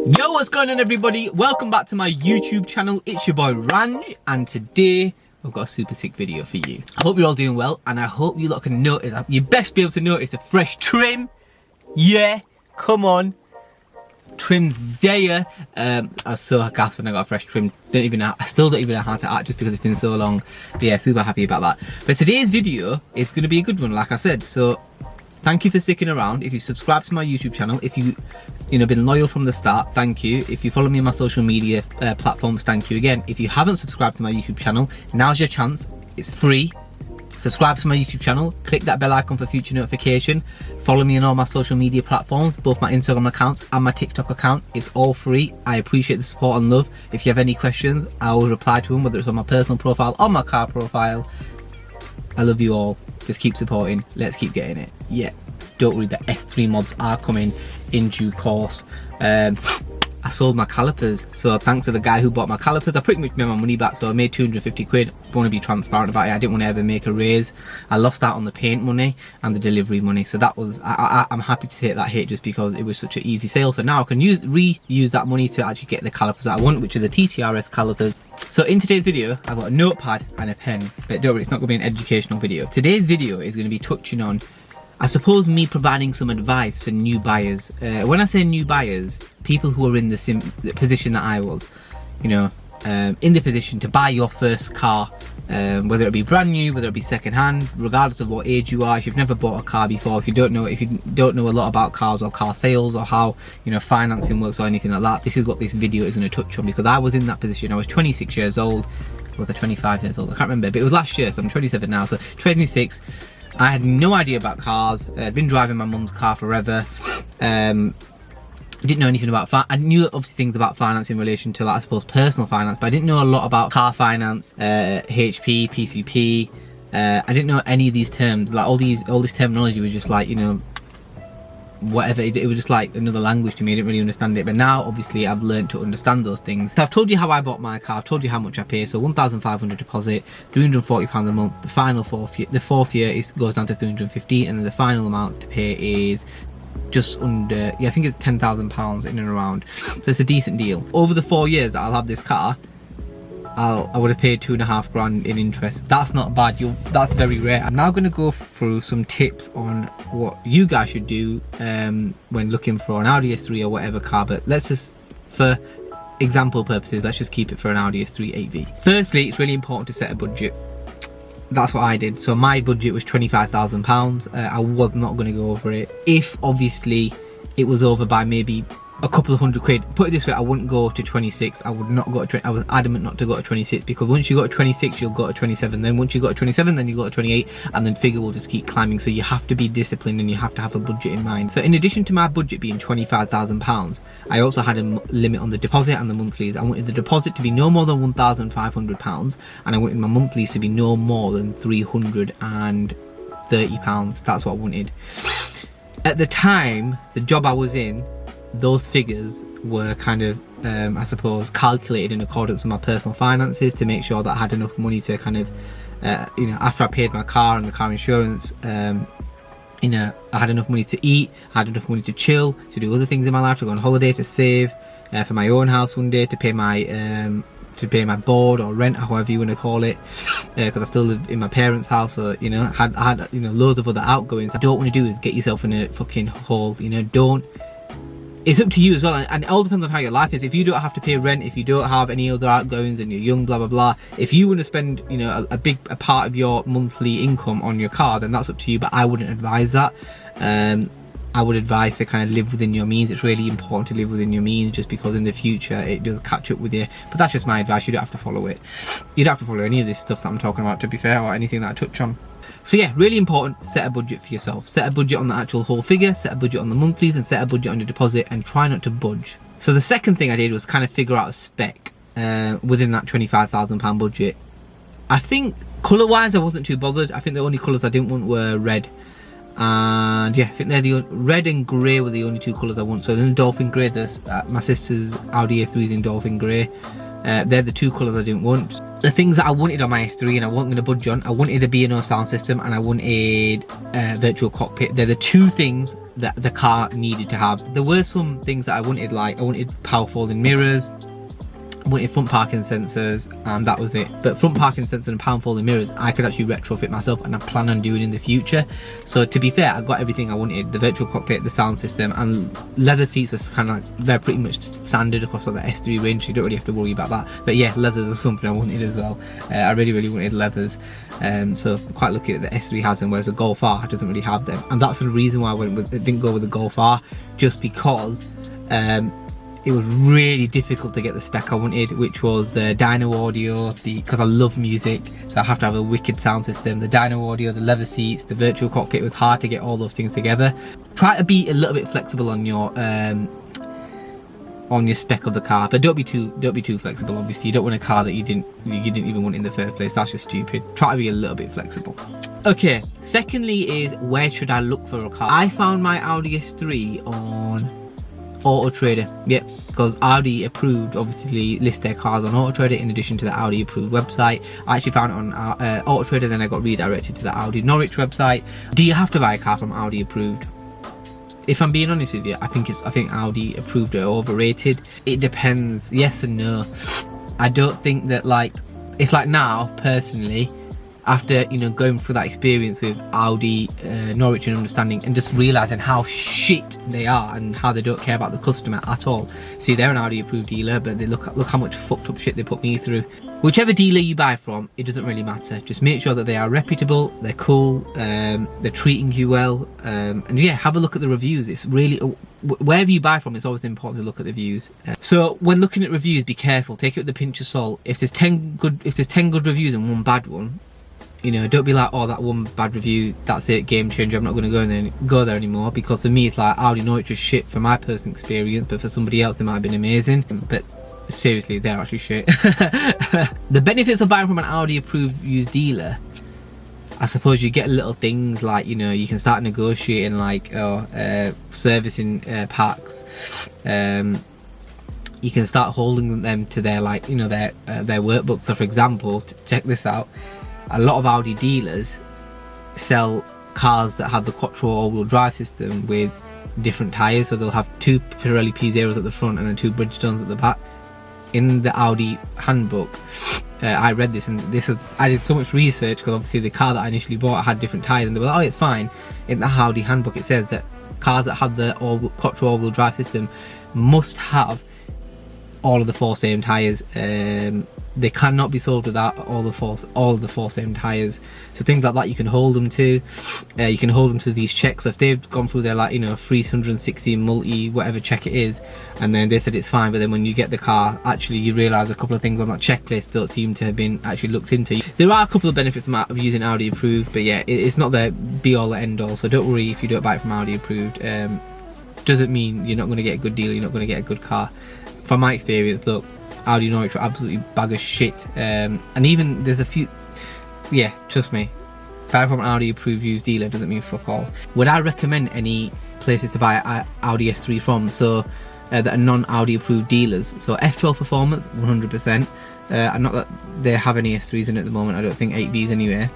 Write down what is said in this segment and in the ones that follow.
Yo, what's going on everybody? Welcome back to my YouTube channel. It's your boy Ranj, and today we've got a super sick video for you. I hope you're all doing well, and I hope you lot can notice, you best be able to notice the fresh trim. Yeah, come on. Trim's there. I was so gassed when I got a fresh trim. I still don't even know how to act just because it's been so long. But yeah, super happy about that. But today's video is going to be a good one, like I said. So thank you for sticking around. If you subscribe to my YouTube channel, if you been loyal from the start, thank you. If you follow me on my social media platforms, thank you again. If you haven't subscribed to my YouTube channel, now's your chance. It's free. Subscribe to my YouTube channel, click that bell icon for future notification, follow me on all my social media platforms, both my Instagram accounts and my TikTok account. It's all free. I appreciate the support and love. If you have any questions, I will reply to them, whether it's on my personal profile or my car profile. I love you all. Just keep supporting. Let's keep getting it. Yeah, don't worry, the S3 mods are coming in due course. I sold my calipers, so thanks to the guy who bought my calipers, I pretty much made my money back. So I made 250 quid. I want to be transparent about it. I didn't want to ever make a raise. I lost out on the paint money and the delivery money, so that was I'm happy to take that hit just because it was such an easy sale. So now I can reuse that money to actually get the calipers that I want, which are the TTRS calipers. So in today's video, I've got a notepad and a pen, but don't worry, it's not going to be an educational video. Today's video is going to be touching on, I suppose, me providing some advice for new buyers. When I say new buyers, people who are in the position that I was, in the position to buy your first car, whether it be brand new, whether it be second hand, regardless of what age you are. If you've never bought a car before, if you don't know a lot about cars or car sales or how financing works or anything like that, this is what this video is going to touch on, because I was in that position. I was 26 years old. Was I 25 years old? I can't remember, but it was last year, so I'm 27 now. So 26. I had no idea about cars. I'd been driving my mum's car forever. I didn't know anything about I knew obviously things about finance in relation to, like, I suppose, personal finance, but I didn't know a lot about car finance, HP, PCP. I didn't know any of these terms. Like all this terminology was just like, whatever. It was just like another language to me. I didn't really understand it, but now obviously I've learned to understand those things. So I've told you how I bought my car, I've told you how much I pay. So 1,500 deposit, £340 a month. The final fourth year goes down to 315, and then the final amount to pay is just under, I think it's £10,000 in and around. So it's a decent deal. Over the 4 years that I'll have this car, I would have paid £2.5 grand in interest. That's not bad. That's very rare. I'm now going to go through some tips on what you guys should do when looking for an Audi S3 or whatever car. But let's just, for example purposes, let's just keep it for an Audi S3 8V. Firstly, it's really important to set a budget. That's what I did. So my budget was £25,000. I was not going to go over it. If obviously it was over by maybe a couple of hundred quid, put it this way, I wouldn't go to 26. I would not go to I was adamant not to go to 26, because once you go to 26 you'll go to 27, then once you go to 27 then you go to 28, and then figure will just keep climbing. So you have to be disciplined and you have to have a budget in mind. So in addition to my budget being £25,000, I also had a limit on the deposit and the monthlies. I wanted the deposit to be no more than £1,500, and I wanted my monthlies to be no more than £330. That's what I wanted. At the time, the job I was in, those figures were kind of, I suppose, calculated in accordance with my personal finances to make sure that I had enough money to kind of, after I paid my car and the car insurance, I had enough money to eat, I had enough money to chill, to do other things in my life, to go on holiday, to save for my own house one day, to pay my board or rent, however you want to call it, because I still live in my parents' house. So I had loads of other outgoings. What I don't want to do is get yourself in a fucking hole. It's up to you as well, and it all depends on how your life is. If you don't have to pay rent, if you don't have any other outgoings and you're young, blah blah blah, if you want to spend a big part of your monthly income on your car, then that's up to you, but I wouldn't advise that. I would advise to kind of live within your means. It's really important to live within your means, just because in the future it does catch up with you. But that's just my advice. You don't have to follow it. You don't have to follow any of this stuff that I'm talking about, to be fair, or anything that I touch on. So yeah, really important, set a budget for yourself. Set a budget on the actual whole figure, set a budget on the monthlies, and set a budget on your deposit, and try not to budge. So the second thing I did was kind of figure out a spec within that £25,000 budget. I think colour wise I wasn't too bothered. I think the only colours I didn't want were red. And yeah, I think they're the red and grey were the only two colours I want. So then dolphin grey, my sister's Audi A3 is in dolphin grey. They're the two colours I didn't want. The things that I wanted on my S3 and I wasn't going to budge on, I wanted a B&O sound system and I wanted virtual cockpit. They're the two things that the car needed to have. There were some things that I wanted, like I wanted power folding mirrors, I wanted front parking sensors, and that was it. But front parking sensor and power folding mirrors I could actually retrofit myself, and I plan on doing in the future. So to be fair, I got everything I wanted: the virtual cockpit, the sound system, and leather seats was kind of like, they're pretty much standard across like the S3 range, so you don't really have to worry about that. But yeah, leathers are something I wanted as well. I really wanted leathers, so I'm quite lucky that the S3 has them, whereas the Golf R doesn't really have them. And that's the reason why I didn't go with the Golf R, just because it was really difficult to get the spec I wanted, which was the dyno audio, because I love music, so I have to have a wicked sound system, the dyno audio, the leather seats, the virtual cockpit. It was hard to get all those things together. Try to be a little bit flexible on your spec of the car, but don't be too flexible. Obviously, you don't want a car that you didn't even want in the first place. That's just stupid. Try to be a little bit flexible. Okay, secondly is, where should I look for a car? I found my Audi S3 on Auto Trader. Yep, because Audi approved obviously list their cars on Auto Trader in addition to the Audi approved website. I actually found it on Auto Trader, then I got redirected to the Audi Norwich website. Do you have to buy a car from Audi approved? If I'm being honest with you, I think Audi approved are overrated. It depends, yes and no. I don't think that, like, it's like now personally, after going through that experience with Audi Norwich and understanding, and just realizing how shit they are and how they don't care about the customer at all. See, they're an Audi approved dealer, but they look how much fucked up shit they put me through. Whichever dealer you buy from, it doesn't really matter. Just make sure that they are reputable, they're cool, they're treating you well, and yeah, have a look at the reviews. It's really, wherever you buy from, it's always important to look at the reviews. So when looking at reviews, be careful, take it with a pinch of salt. If there's 10 good reviews and one bad one, don't be like, oh, that one bad review, that's it, game changer, I'm not going to go there anymore. Because for me, it's like, Audi Norwich was shit for my personal experience, but for somebody else, they might have been amazing. But seriously, they're actually shit. The benefits of buying from an Audi approved used dealer, I suppose you get little things like, you can start negotiating like servicing packs. You can start holding them to their their workbook. So for example, check this out. A lot of Audi dealers sell cars that have the Quattro all-wheel drive system with different tyres. So they'll have 2 Pirelli P0s at the front and then 2 Bridgestones at the back. In the Audi handbook, I read this, and I did so much research because obviously the car that I initially bought had different tyres, and they were like, oh, it's fine. In the Audi handbook, it says that cars that have the Quattro all-wheel drive system must have all of the 4 same tyres. They cannot be sold without all of the 4 same tyres. So things like that you can hold them to. You can hold them to these checks. So if they've gone through their 360 multi whatever check it is, and then they said it's fine, but then when you get the car, actually you realise a couple of things on that checklist don't seem to have been actually looked into. There are a couple of benefits of using Audi approved, but yeah, it's not the be all and end all. So don't worry if you don't buy it from Audi approved. Doesn't mean you're not going to get a good deal, you're not going to get a good car. From my experience, look, Audi Norwich were absolutely bag of shit, and even there's a few, yeah, trust me, buying from an Audi approved used dealer doesn't mean fuck all. Would I recommend any places to buy Audi S3 from, so that are non-Audi approved dealers? So F12 Performance, 100%, and not that they have any S3s in at the moment, I don't think 8Bs anyway.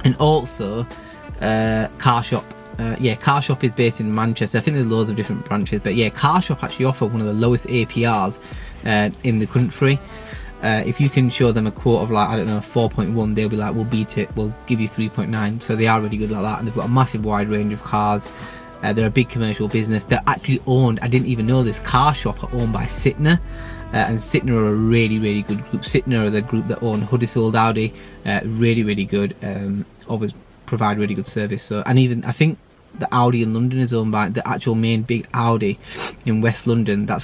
And also Car Shop. Yeah, Car Shop is based in Manchester. I think there's loads of different branches, but yeah, Car Shop actually offer one of the lowest APRs in the country. If you can show them a quote of 4.1, they'll be like, we'll beat it, we'll give you 3.9. So they are really good like that, and they've got a massive wide range of cars. They're a big commercial business. They're actually owned, I didn't even know this, Car Shop are owned by Sytner, and Sytner are a really good group. Sytner are the group that own Huddersfield Audi. Really good, always provide really good service. So, and even I think the Audi in London is owned by the actual main big Audi in West London. That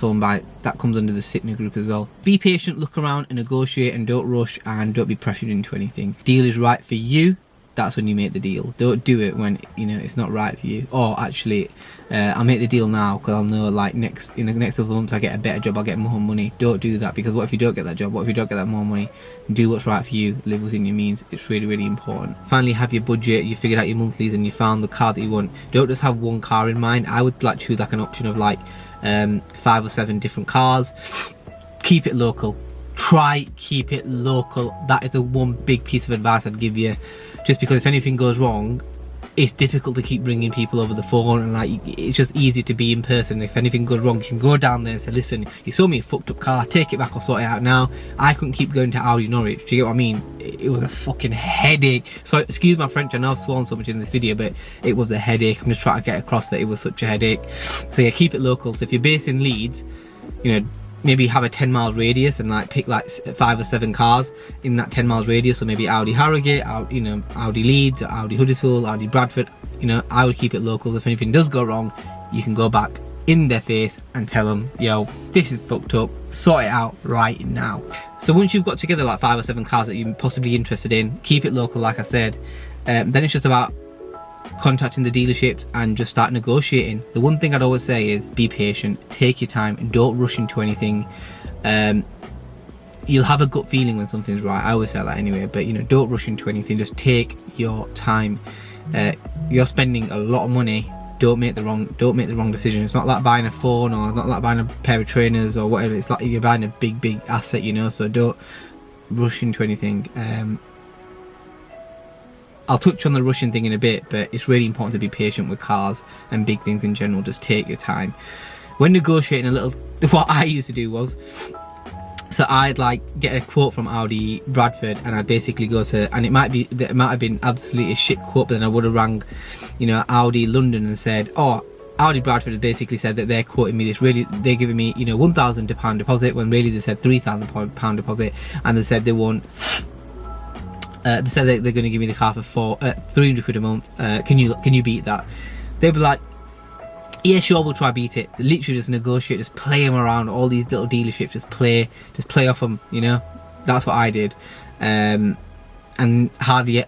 comes under the Sytner group as well. Be patient, look around and negotiate, and don't rush, and don't be pressured into anything. Deal is right for you, that's when you make the deal. Don't do it when it's not right for you. Or actually, I'll make the deal now because I'll know in the next couple of months I get a better job, I'll get more money. Don't do that, because what if you don't get that job? What if you don't get that more money? Do what's right for you. Live within your means. It's really important. Finally, have your budget. You figured out your monthlies and you found the car that you want. Don't just have one car in mind. I would choose an option of 5 or 7 different cars. Keep it local. try keep it local. That is the one big piece of advice I'd give you, just because if anything goes wrong, it's difficult to keep bringing people over the phone, and like it's just easy to be in person. If anything goes wrong, you can go down there and say, listen, you saw me a fucked up car, take it back, I'll sort it out now. I couldn't keep going to Audi Norwich, do you get what I mean? It was a fucking headache. So excuse my French, I know I've sworn so much in this video, but it was a headache. I'm just trying to get across that it was such a headache. So yeah, keep it local. So if you're based in Leeds, you know, maybe have a 10-mile radius and like pick like 5 or 7 cars in that 10 miles radius. So maybe Audi Harrogate, you know, Audi Leeds, or Audi Huddersfield, Audi Bradford. You know, I would keep it local. If anything does go wrong, you can go back in their face and tell them, yo, this is fucked up, sort it out right now. So once you've got together like 5 or 7 cars that you're possibly interested in, keep it local, like I said. Then it's just about contacting the dealerships and just start negotiating. The one thing I'd always say is be patient, take your time, don't rush into anything. You'll have a gut feeling when something's right. I always say that anyway, but you know, don't rush into anything, just take your time. You're spending a lot of money, don't make the wrong decision. It's not like buying a phone, or not like buying a pair of trainers or whatever. It's like you're buying a big asset, you know, so don't rush into anything. I'll touch on the rushing thing in a bit, but it's really important to be patient with cars and big things in general. Just take your time. When negotiating a little, what I used to do was, so I'd like get a quote from Audi Bradford, and I'd basically go to, and it might have been absolutely a shit quote, but then I would have rang, you know, Audi London and said, oh, Audi Bradford had basically said that they're quoting me this, really they're giving me, you know, £1,000 deposit, when really they said £3,000 deposit, and they said they won't. They said they're going to give me the car for 300 quid a month. Can you beat that? They'd be like, yeah, sure, we'll try beat it. So literally just negotiate, just play them around. All these little dealerships, just play off them. You know, that's what I did. And hardly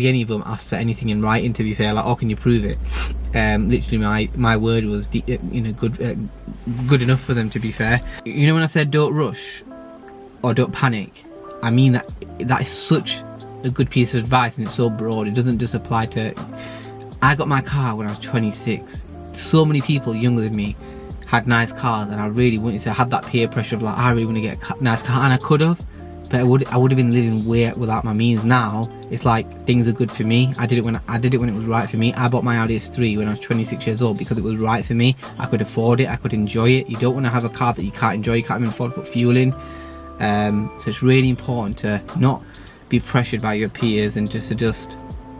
any of them asked for anything in writing. To be fair, like, oh, can you prove it? Literally, my word was, you know, good enough for them. To be fair, you know, when I said don't rush or don't panic, I mean that is such a good piece of advice, and it's so broad. It doesn't just apply to, I got my car when I was 26. So many people younger than me had nice cars, and I really wanted to have that peer pressure of like, I really want to get a nice car, and I could have, but I would have been living way without my means. Now it's like things are good for me. I did it when it was right for me. I bought my Audi S3 when I was 26 years old because it was right for me. I could afford it, I could enjoy it. You don't want to have a car that you can't enjoy, you can't even afford to put fuel in. So it's really important to not be pressured by your peers, and just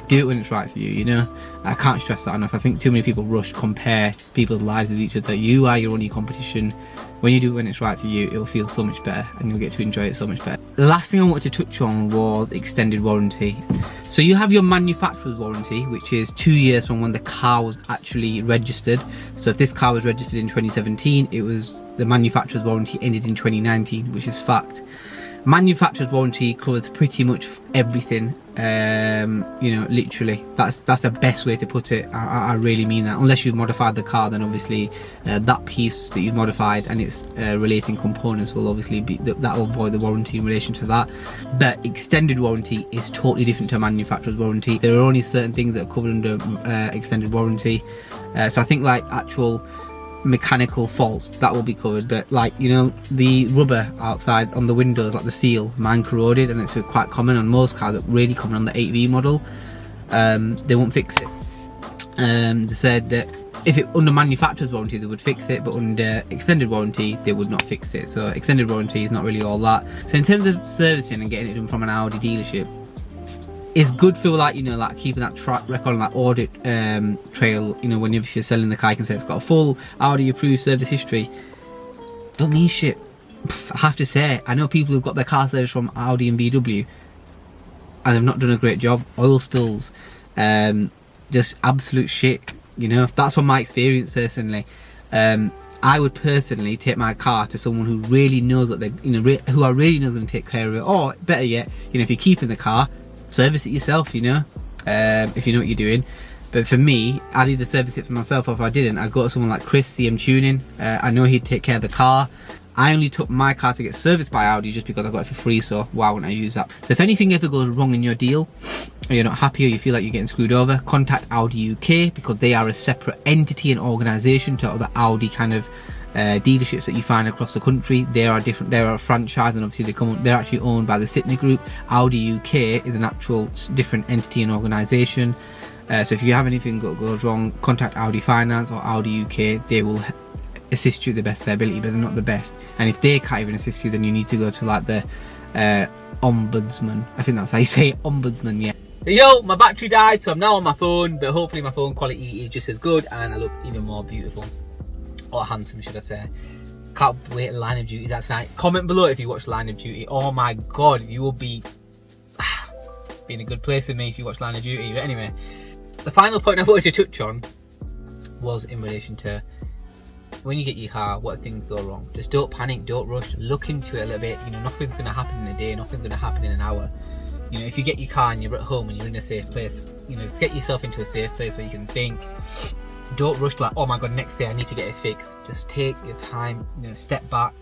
do it when it's right for you, you know. I can't stress that enough. I think too many people compare people's lives with each other. You are your only competition. When you do it when it's right for you, it'll feel so much better, and you'll get to enjoy it so much better. The last thing I wanted to touch on was extended warranty. So you have your manufacturer's warranty, which is 2 years from when the car was actually registered. So if this car was registered in 2017, the manufacturer's warranty ended in 2019, which is fact. Manufacturer's warranty covers pretty much everything. You know, literally, that's the best way to put it. I really mean that. Unless you've modified the car, then obviously that piece that you've modified and its relating components will obviously be that will void the warranty in relation to that. But extended warranty is totally different to manufacturer's warranty. There are only certain things that are covered under extended warranty. So I think like actual mechanical faults, that will be covered, but like, you know, the rubber outside on the windows, like the seal, mine corroded, and it's quite common on most cars, really common on the 8V model. They won't fix it. They said that if it under manufacturer's warranty they would fix it, but under extended warranty they would not fix it. So extended warranty is not really all that. So in terms of servicing and getting it done from an Audi dealership, it's good for, like, you know, like keeping that track record, like audit trail. You know, when you're selling the car, you can say it's got a full Audi approved service history. Don't mean shit. I have to say, I know people who've got their car serviced from Audi and VW, and they've not done a great job. Oil spills, just absolute shit. You know, that's from my experience personally. I would personally take my car to someone who really knows what they, you know, who I really know is going to take care of it. Or better yet, you know, if you're keeping the car, service it yourself, you know, if you know what you're doing. But for me, I'd either service it for myself, or if I didn't, I'd go to someone like Chris, CM Tuning. I know he'd take care of the car. I only took my car to get serviced by Audi just because I got it for free, so why wouldn't I use that? So if anything ever goes wrong in your deal, or you're not happy, or you feel like you're getting screwed over, contact Audi UK, because they are a separate entity and organisation to other Audi kind of dealerships that you find across the country. They are different. They are a franchise, and obviously they're actually owned by the Sydney Group. Audi UK is an actual different entity and organisation. So if you have anything that goes wrong, contact Audi Finance or Audi UK. They will assist you to the best of their ability, but they're not the best. And if they can't even assist you, then you need to go to like the ombudsman. I think that's how you say it, ombudsman. Yeah. Yo, my battery died, so I'm now on my phone, but hopefully my phone quality is just as good and I look even more beautiful. Or handsome, should I say. Can't wait, Line of Duty, that's nice. Comment below if you watch Line of Duty. Oh my god, you will be in a good place with me if you watch Line of Duty. But anyway, the final point I wanted to touch on was in relation to when you get your car, what if things go wrong. Just don't panic, don't rush, look into it a little bit. You know, nothing's going to happen in a day, nothing's going to happen in an hour. You know, if you get your car and you're at home and you're in a safe place, you know, just get yourself into a safe place where you can think. Don't rush like, oh my god, next day I need to get it fixed. Just take your time, you know, step back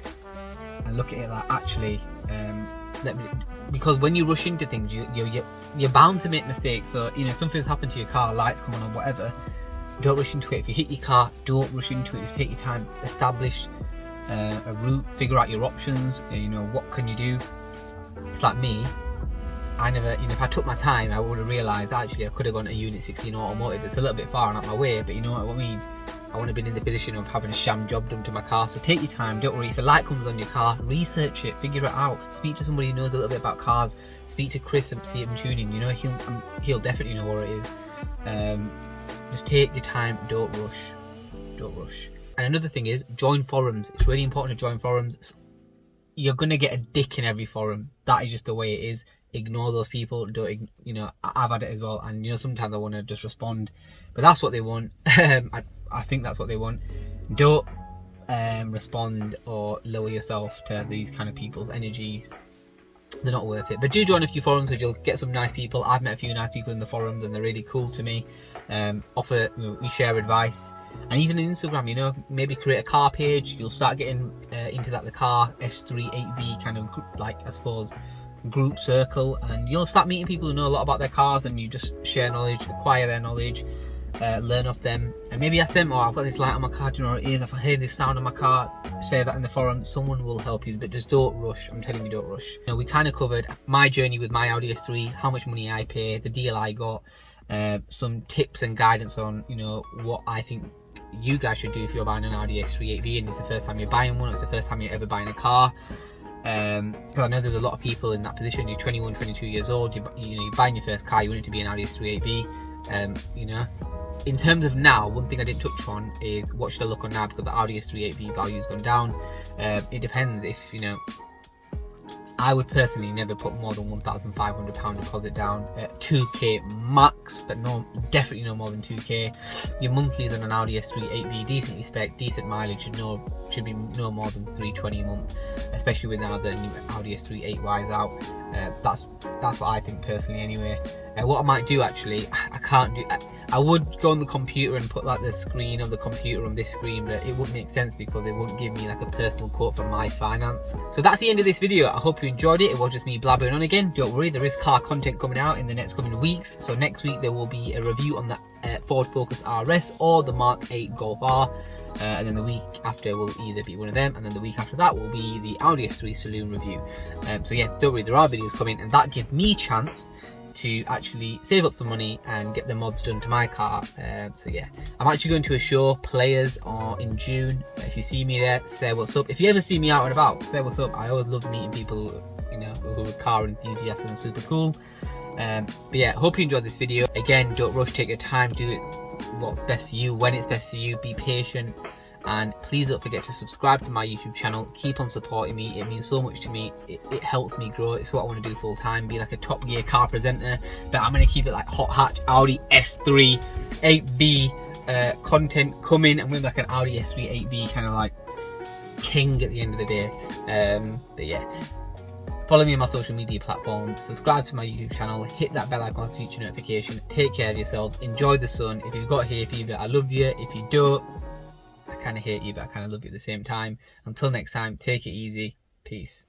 and look at it like, actually, because when you rush into things, you're bound to make mistakes. So, you know, if something's happened to your car, lights come on or whatever, don't rush into it. If you hit your car, don't rush into it. Just take your time, establish a route, figure out your options. You know, what can you do? It's like me. I never, you know, if I took my time, I would have realised actually I could have gone to Unit 16 Automotive. It's a little bit far and out my way, but you know what I mean? I wouldn't have been in the position of having a sham job done to my car. So take your time, don't worry. If a light comes on your car, research it, figure it out. Speak to somebody who knows a little bit about cars. Speak to Chris and see him tuning. You know, he'll definitely know what it is. Just take your time, don't rush. Don't rush. And another thing is, join forums. It's really important to join forums. You're going to get a dick in every forum. That is just the way it is. Ignore those people. Don't, you know, I've had it as well, and you know, sometimes I want to just respond, but that's what they want. I think that's what they want. Don't respond or lower yourself to these kind of people's energies. They're not worth it. But do join a few forums where you'll get some nice people. I've met a few nice people in the forums and they're really cool to me. We share advice. And even on Instagram, you know, maybe create a car page. You'll start getting into that, the car S3 8V kind of, like, I suppose, group circle, and you'll start meeting people who know a lot about their cars, and you just share knowledge, acquire their knowledge, learn off them, and maybe ask them, oh, I've got this light on my car, do you know what it is? If I hear this sound on my car, say that in the forum. Someone will help you, but just don't rush. I'm telling you, don't rush. You know, we kind of covered my journey with my Audi S3, how much money I pay, the deal I got, some tips and guidance on, you know, what I think you guys should do if you're buying an Audi S3 8V and it's the first time you're buying one, or it's the first time you're ever buying a car. Because I know there's a lot of people in that position. You're 21, 22 years old, you know, you're buying your first car, you want it to be an Audi S3 8V. You know, in terms of now, one thing I didn't touch on is what should I look on now, because the Audi S3 8V value's gone down. It depends. If, you know, I would personally never put more than £1,500 deposit down at 2k max, but no, definitely no more than 2k. Your monthlies on an Audi S3 8V, decently spec, decent mileage, should be no more than £320 a month, especially with now the new Audi S3 8Ys out. That's what I think personally anyway. What I might do, actually, I would go on the computer and put like the screen of the computer on this screen, but it wouldn't make sense because it wouldn't give me like a personal quote from my finance. So that's the end of this video. I hope you enjoyed it. It was just me blabbering on again. Don't worry, there is car content coming out in the next coming weeks. So next week there will be a review on the Ford Focus RS or the Mark 8 Golf R. And then the week after will either be one of them, and then the week after that will be the Audi S3 Saloon review. So yeah, don't worry, there are videos coming, and that gives me a chance to actually save up some money and get the mods done to my car. So yeah, I'm actually going to a show, Players, in June. If you see me there, say what's up. If you ever see me out and about, say what's up. I always love meeting people, you know, who are car enthusiasts and super cool. But yeah, hope you enjoyed this video. Again, don't rush, take your time, do it what's best for you, when it's best for you, be patient, and please don't forget to subscribe to my YouTube channel. Keep on supporting me, it means so much to me. It helps me grow. It's what I want to do full time, be like a top gear car presenter, but I'm going to keep it like hot hatch Audi S3 8V content coming. I'm going to be like an Audi S3 8V kind of like king at the end of the day. But yeah, follow me on my social media platforms, subscribe to my YouTube channel, hit that bell icon for future notification. Take care of yourselves, enjoy the sun. If you've got hay fever, I love you. If you don't, I kind of hate you, but I kind of love you at the same time. Until next time, take it easy. Peace.